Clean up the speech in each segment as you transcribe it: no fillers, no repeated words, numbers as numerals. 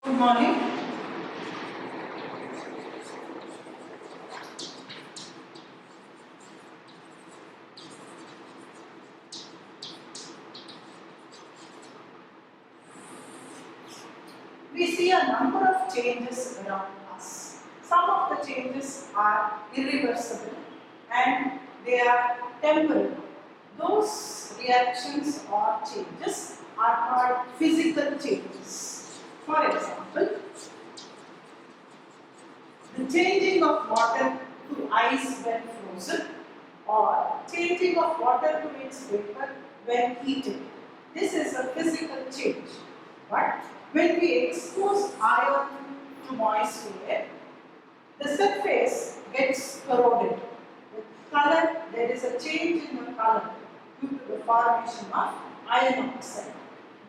Good morning. We see a number of changes around us. Some of the changes are irreversible and they are temporary. Those reactions or changes are called physical changes. For example, the changing of water to ice when frozen or changing of water to its vapor when heated. This is a physical change. But when we expose iron to moist air, the surface gets corroded. With color, there is a change in the color due to the formation of iron oxide.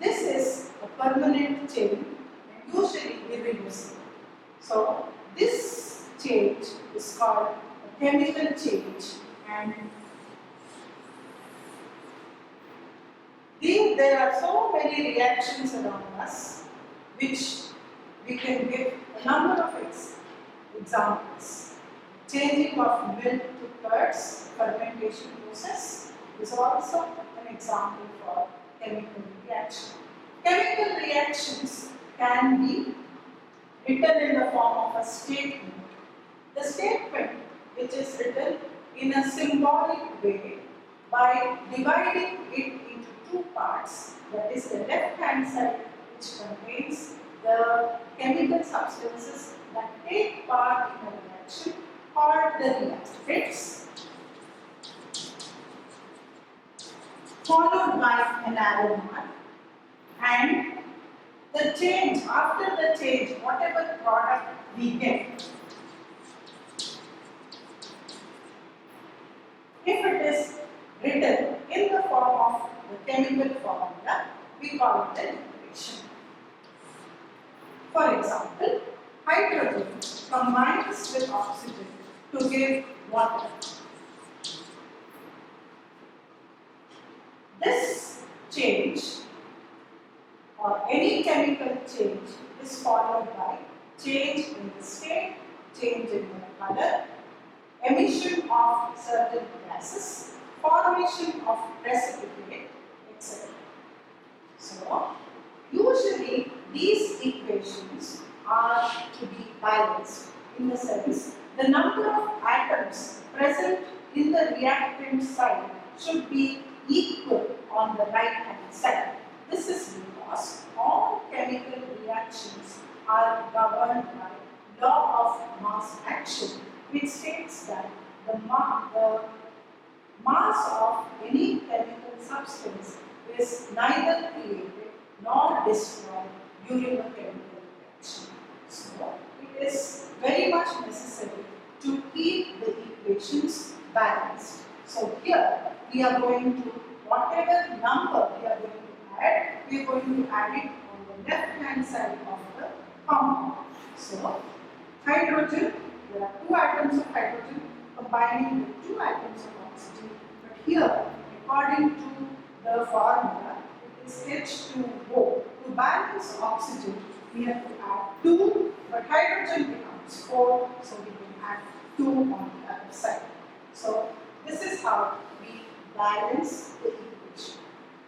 This is a permanent change and usually irreversible. So, this change is called a chemical change, and there are so many reactions around us which we can give a number of examples. Changing of milk to curds, fermentation process is also an example for chemical reaction. Chemical reactions can be written in the form of a statement. The statement, which is written in a symbolic way by dividing it into two parts, that is the left hand side, which contains the chemical substances that take part in a reaction called the reactants, followed by an arrow mark, and the change, after the change, whatever product we get, if it is written in the form of the chemical formula, we call it an equation. For example, hydrogen combines with oxygen to give water. This change or any chemical change is followed by change in the state, change in the color, emission of certain gases, formation of precipitate, etc. So, usually these equations are to be balanced in the sense the number of atoms present in the reactant side should be equal on the right hand side. This is because all chemical reactions are governed by law of mass action, which states that the mass of any chemical substance is neither created nor destroyed during a chemical reaction. So, it is very much necessary to keep the equations balanced. So, here we are going to, whatever number we are going to add, we are going to add it on the left hand side of the compound. So, hydrogen, there are two atoms of hydrogen combining with two atoms of oxygen, but here, according to the formula, it is H2O. To balance oxygen, we have to add 2, but hydrogen becomes 4, so we can add 2 on the other side. So, this is how we balance the equation.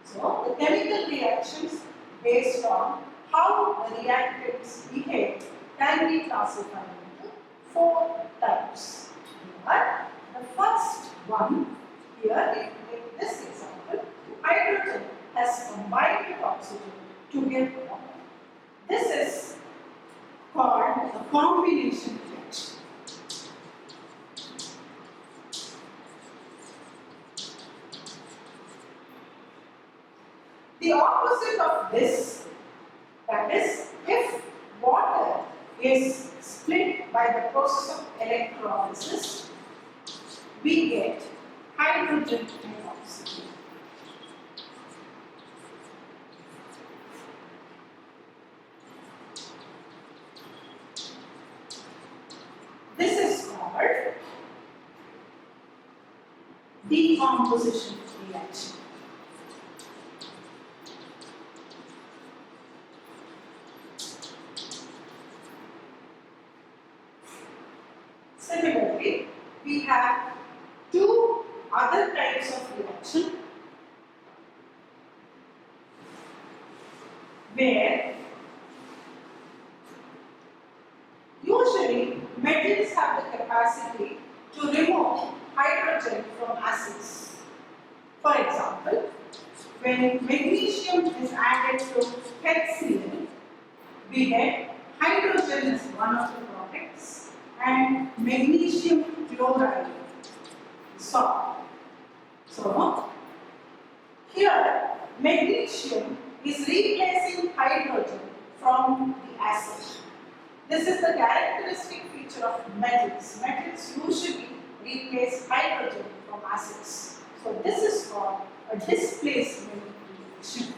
So, the chemical reactions based on how the reactants behave can be classified into 4 types. But the first one, here, if we take this example, hydrogen has combined with oxygen to give water. This is called a combination reaction. The opposite of this, that is, if water is split by the process of electrolysis, we get hydrogen and oxygen. This is called decomposition reaction. Similarly, we have two other types of reaction where usually metals have the capacity to remove hydrogen from acids. For example, when magnesium is added to HCl, we get hydrogen as one of the products and magnesium chloride is formed. So, here magnesium is replacing hydrogen from the acid. This is the characteristic feature of metals. Metals usually replace hydrogen from acids. So this is called a displacement reaction.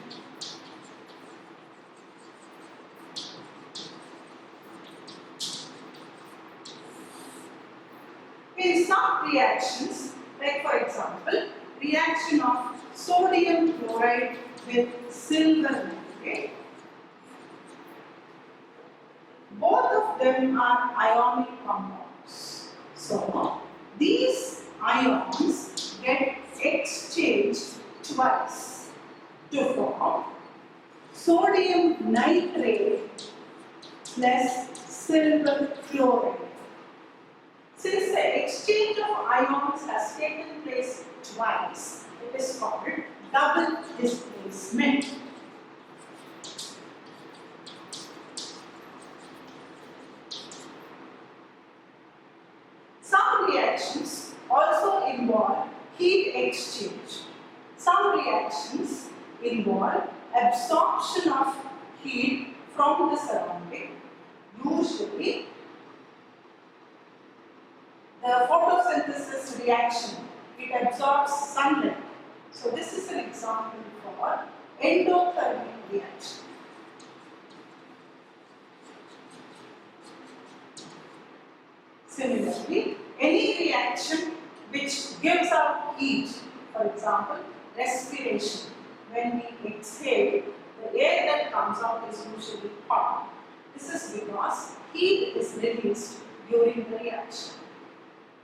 In some reactions, like for example, reaction of sodium chloride with silver nitrate, both of them are ionic compounds. So, these ions get exchanged twice to form sodium nitrate plus silver chloride. Since the exchange of ions has taken place twice, it is called double displacement. Some reactions also involve heat exchange. Some reactions involve absorption of heat from the surrounding. Usually, the photosynthesis reaction, it absorbs sunlight. So this is an example for endothermic reaction. Similarly, any reaction which gives out heat, for example, respiration, when we exhale, the air that comes out is usually hot. This is because heat is released during the reaction.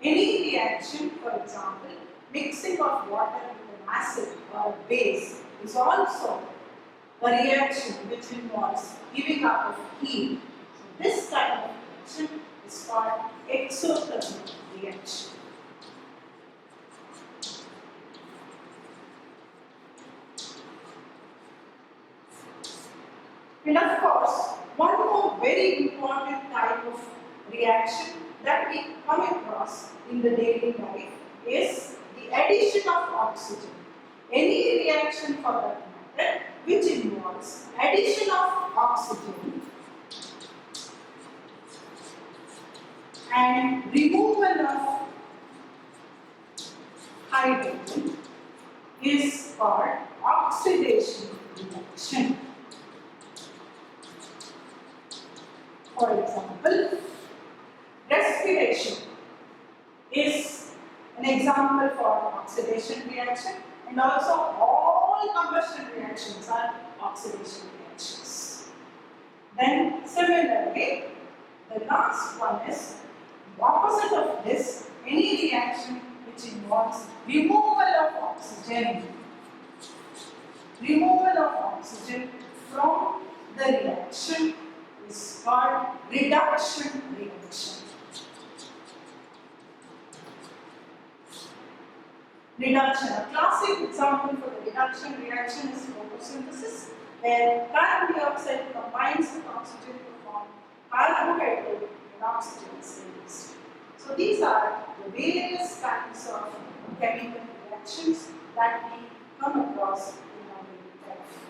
Any reaction, for example, mixing of water with an acid or a base is also a reaction which involves giving up of heat. So this type of reaction is called exothermic reaction. And of course, one more very important type of reaction that we come across in the daily life is the addition of oxygen. Any reaction for that matter which involves addition of oxygen and removal of hydrogen is called oxidation reaction. For example, respiration is an example for oxidation reaction, and also all combustion reactions are oxidation reactions. Then similarly, the last one is the opposite of this, any reaction which involves removal of oxygen. Removal of oxygen from the reaction is called reduction reaction. Reduction. A classic example for the reduction reaction is photosynthesis, where carbon dioxide combines with oxygen to form carbohydrate and oxygen is released. So these are the various kinds of chemical reactions that we come across in our daily life.